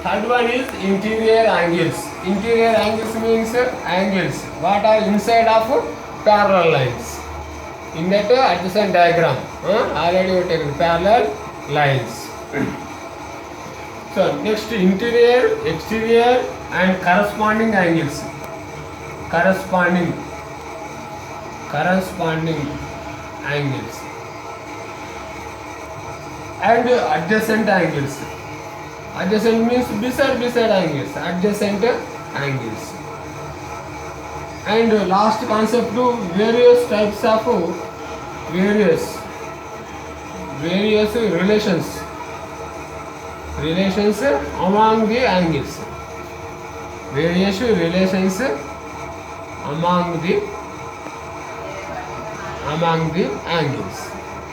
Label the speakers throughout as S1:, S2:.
S1: Third one is interior angles. Interior angles means angles what are inside of parallel lines. In that adjacent diagram, already we taken parallel lines. So next, interior, exterior, and corresponding angles. Corresponding angles and adjacent angles. Adjacent means beside angles. Adjacent angles. And last concept to various types of various relations among the angles. Various relations among the angles.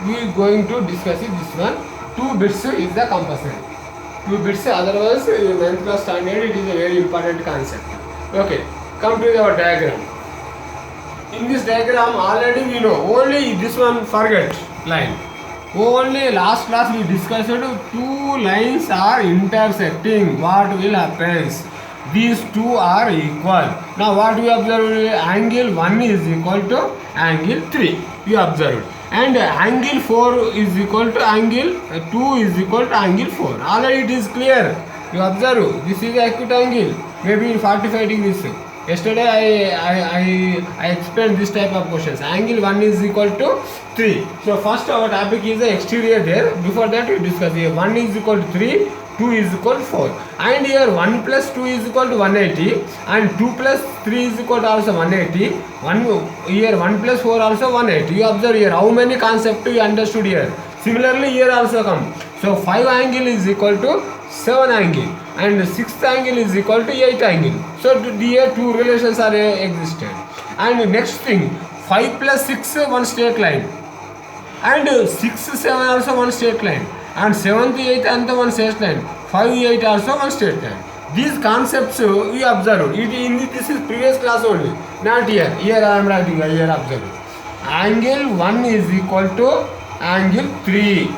S1: We are going to discuss it, this one. 2 bits is the compulsory. 2 bits, otherwise in 9th class standard it is a very important concept. Okay, come to our diagram. In this diagram already we know, only this one forget line. Only last class we discussed 2 lines are intersecting. What will happen? These 2 are equal. Now what we observe? Angle 1 is equal to angle 3. We observed. And angle 4 is equal to angle 2 is equal to angle 4. Already it is clear. You observe, this is acute angle, maybe in 45 degrees. Yesterday I explained this type of questions. Angle 1 is equal to 3. So first our topic is the exterior there. Before that we discuss here 1 is equal to 3, 2 is equal to 4. And here 1 plus 2 is equal to 180 and 2 plus 3 is equal to also 180. Here 1 plus 4 also 180. You observe here how many concepts you understood here. Similarly here also come. So 5 angle is equal to 7 angle and 6th angle is equal to 8 angle. So here 2 relations are existed. And next thing, 5 plus 6 one straight line and 6 7 also one straight line and 7th 8th and one straight line, 5 8 also one straight line. These concepts we observe. This is previous class only, not here. Here I am writing, here observe. Angle 1 is equal to angle 3.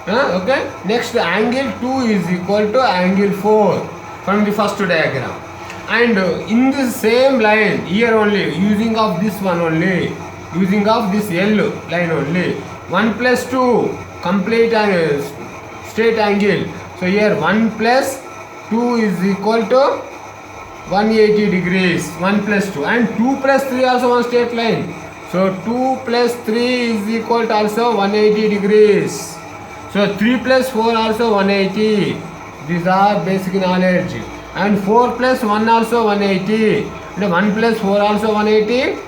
S1: Okay. Next, angle 2 is equal to angle 4 from the first diagram. And in the same line, here only, using of this one only, using of this yellow line only, 1 plus 2, complete angle, straight angle. So here 1 plus 2 is equal to 180 degrees, 1 plus 2, and 2 plus 3 also one straight line. So 2 plus 3 is equal to also 180 degrees. So 3 plus 4 also 180. These are basic knowledge. And 4 plus 1 also 180. And 1 plus 4 also 180.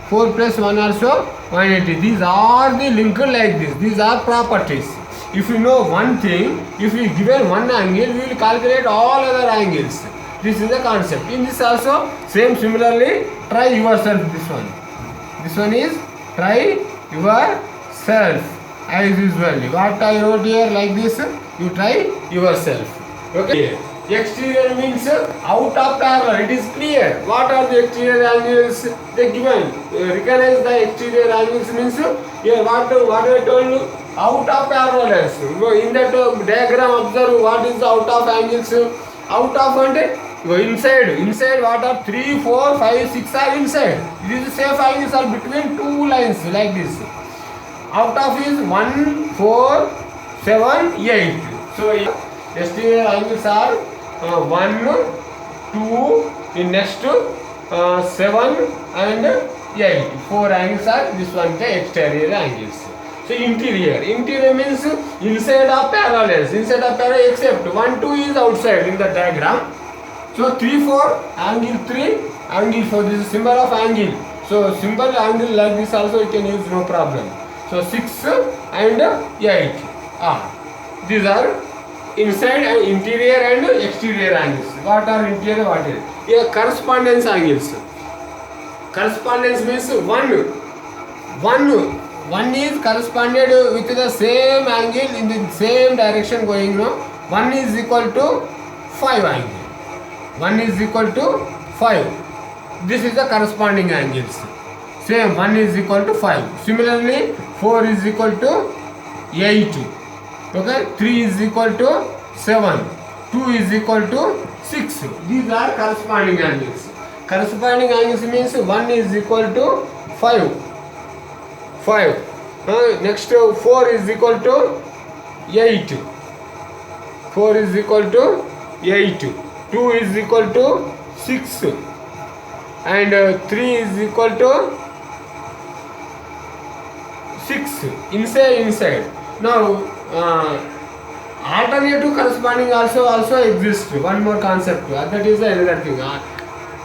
S1: 4 plus 1 also 180. These are the linked like this. These are properties. If you know one thing, if we given one angle, we will calculate all other angles. This is the concept. In this also, same similarly, try yourself this one. This one is try yourself. As usually, what I wrote here like this, you try yourself. Okay. Exterior means out of parallel. It is clear. What are the exterior angles? They given. Recognize the exterior angles means here what I told you, out of parallels. In that diagram, observe what is the out of angles. Out of and inside. Inside what are 3, 4, 5, 6 are inside. These safe angles are between 2 lines like this. Out of is 1, 4, 7, 8. So exterior angles are 1, 2, in next 7 and 8. 4 angles are this one the exterior angles. So interior means inside of parallels. Inside of parallel except 1, 2 is outside in the diagram. So 3, 4, angle 3, angle 4. This is symbol of angle. So simple angle like this also you can use, no problem. So 6 and 8 these are inside and interior and exterior angles. What are interior, what is here? Correspondence angles. Correspondence means 1 one is corresponded with the same angle in the same direction going, no? 1 is equal to 5 angle. 1 is equal to 5. This is the corresponding angles. Same, 1 is equal to 5. Similarly, 4 is equal to 8. Okay, 3 is equal to 7. 2 is equal to 6. These are corresponding angles. Corresponding angles means 1 is equal to 5. 5. Next 4 is equal to 8. 4 is equal to 8. 2 is equal to 6. And 3 is equal to 6. Inside. Now, alternative corresponding also exists. One more concept. That is another thing.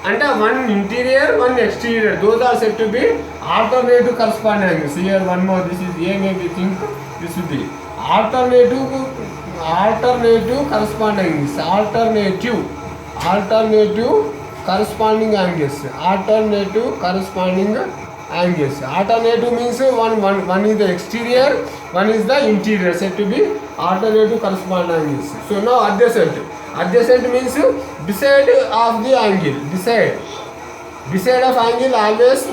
S1: And one interior, one exterior. Those are said to be alternative corresponding angles. Here one more. This is A. Maybe think this is B. Alternative corresponding angles. Alternative corresponding angles. Alternative corresponding angles. Alternative means one is the exterior, one is the interior, said to be alternative corresponding angles. So now adjacent means beside of the angle. Beside of angle always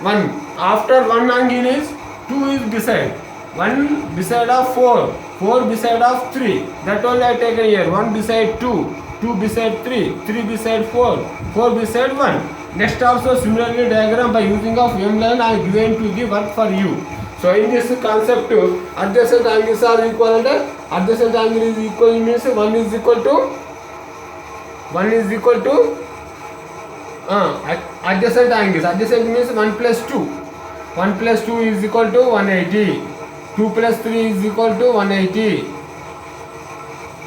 S1: one. After one angle is 2 is beside. 1 beside of 4. 4 beside of 3. That only I taken here. 1 beside 2. 2 beside 3. 3 beside 4. 4 beside 1. Next also similarly diagram by using of M line I given to the work for you. So in this concept adjacent angles are equal and adjacent angle is equal means 1 is equal to adjacent angles. Adjacent means 1 plus 2. 1 plus 2 is equal to 180. 2 plus 3 is equal to 180.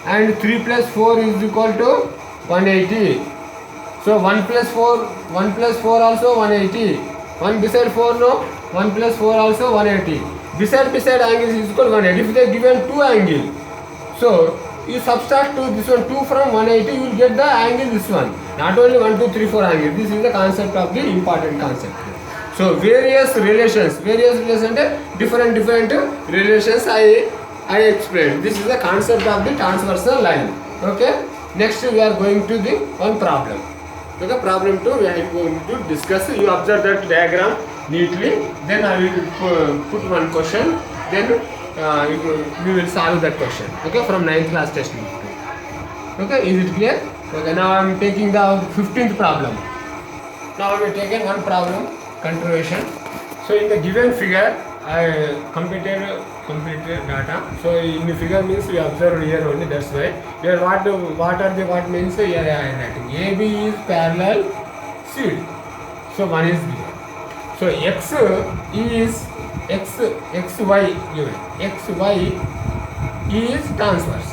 S1: And 3 plus 4 is equal to 180. So 1 plus 4 also 180. 1 beside 4 no. 1 plus 4 also 180. Beside angles is equal to 180. If they given 2 angle, so you subtract this one 2 from 180, you will get the angle this one. Not only 1, 2, 3, 4 angle. This is the concept of the important concept. So various relations, different relations I explained. This is the concept of the transversal line. Okay. Next we are going to the one problem. Okay, problem 2 we are going to discuss. You observe that diagram neatly. Then I will put one question. Then we will solve that question. Okay, from 9th class textbook. Okay, is it clear? Okay, now I am taking the 15th problem. Now I will take one problem, continuation. So in the given figure, I completed data. So in the figure means we observed here only. That's why here what means here I am writing. AB is parallel CD. So one is given. So xy given. Xy is transverse.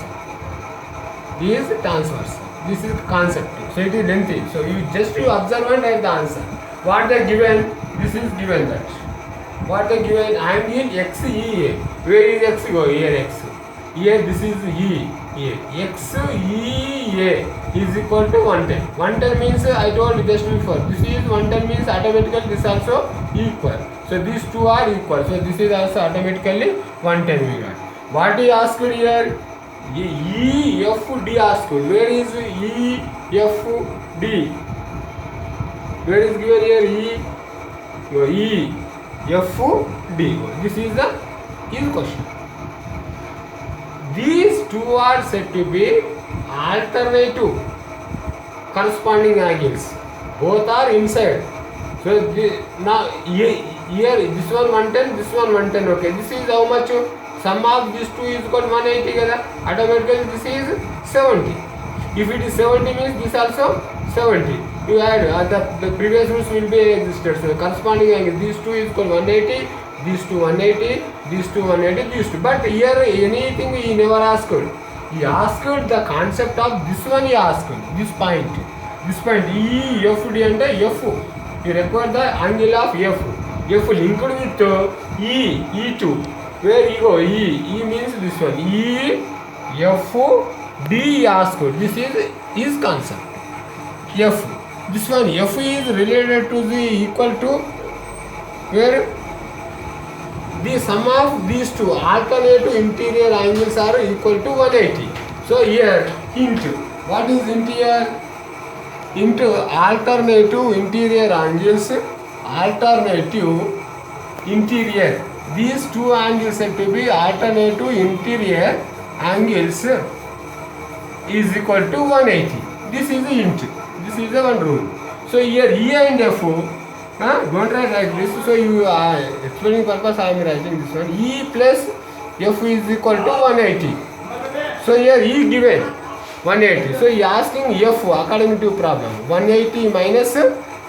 S1: This is concept. So it is lengthy. So you observe and write the answer. What they given? This is given that. What they given? Angle XEA. Where is X go? Here X. Here this is E. Here XEA is equal to 110. 110 means I told you just before. This is 110 means automatically this also equal. So these two are equal. So this is also automatically 110 we got. What he asked here? EFD asked. Where is EFD? Where is given here EFD? This is the question. These two are said to be alternative corresponding angles. Both are inside. So now here this one 110, this one 110. Okay, this is how much? Sum of these two is equal to 180 together. Automatically this is 70. If it is 70 means this also 70. You add the previous rules will be existed. So corresponding angle these two is equal to 180. These two 180. These two 180. These two. But here anything he never asked. He asked the concept of this one. He asked this point. This point EFD and F. You require the angle of F. F linked with E2. Where you go? E means this one. F D asked. This is his concept. F. This one F is related to the equal to where the sum of these two alternative interior angles are equal to 180. So here hint, what is hint here? Into alternative interior angles, alternative interior, these two angles said to be alternative interior angles is equal to 180. This is the hint, this is the one rule. So here E and F, don't write like this. So you explaining purpose I am writing this one. E plus F is equal to 180. So here E given 180. So he asking F according to problem. 180 minus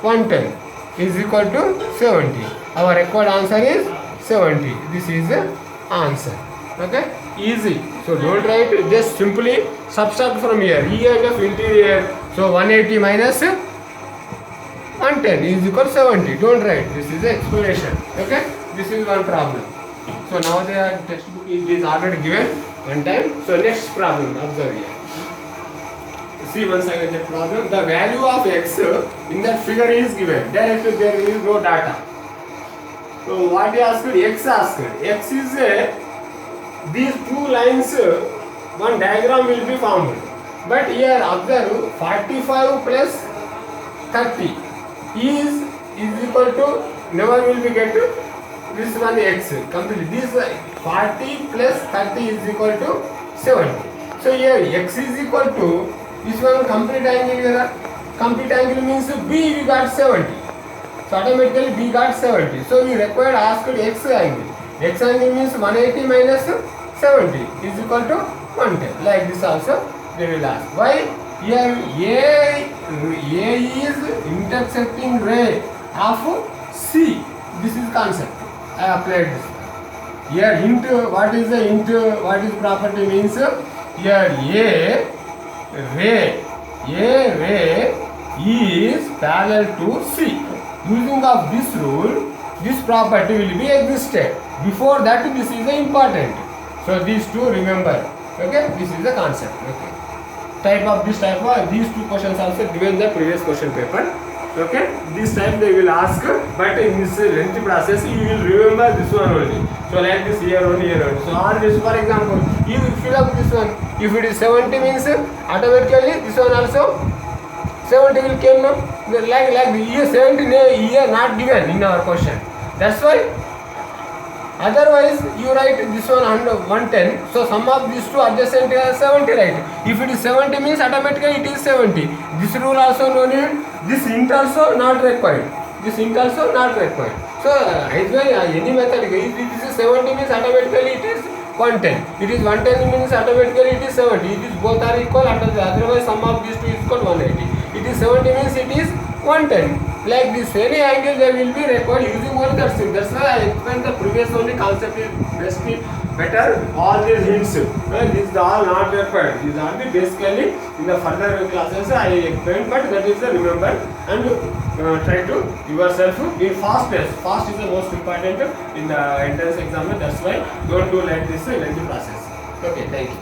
S1: 110 is equal to 70. Our required answer is 70. This is the answer. Okay, easy. So don't write, just simply subtract from here. E and F interior. So 180 minus 110 is equal to 70. Don't write. This is the explanation. Okay, this is one problem. So now the textbook is already given one time. So next problem, observe here. See once again the problem. The value of x in that figure is given. Directly there is no data. So what he asked? X asked. X is these two lines. One diagram will be formed. But here observe 45 plus 30 is equal to, never will be get to this one x complete. This 40 plus 30 is equal to 70. So here x is equal to this one complete angle here. Complete angle means B we got 70. So automatically B got 70. So we required asked x angle. X angle means 180 minus 70 is equal to 110. Like this also they will ask. Why? Here A is intersecting ray of C. This is concept. I applied this. Here hint, what is the hint? What is property means? Here A ray is parallel to C. Using of this rule, this property will be existed. Before that, this is the important. So these two remember. Okay, this is the concept. Okay. These two questions also given the previous question paper. Okay, this time they will ask, but in this lengthy process you will remember this one only. So like this here only. So on this, for example, you fill up this one. If it is 70 means automatically this one also 70 will come now. Like the year 70 year not given in our question. That's why. Otherwise, you write this one 110. So sum of these two adjacent is 70, right? If it is 70 means automatically it is 70. This rule also no need. This hint also not required. This hint also not required. So either any method. If this is 70 means automatically it is 110. It is 110 means automatically it is 70. It is both are equal. Otherwise, sum of these two is equal 180. It is 70 means it is 110. Like this, any angle they will be recorded using only that thing. That's why I explained the previous only concept is better. All these hints, these are all not required. These are the basically in the further classes I explained, but that is the remember and try to yourself in fast pace. Fast is the most important in the entrance exam. That's why don't do like this lengthy process. Okay, thank you.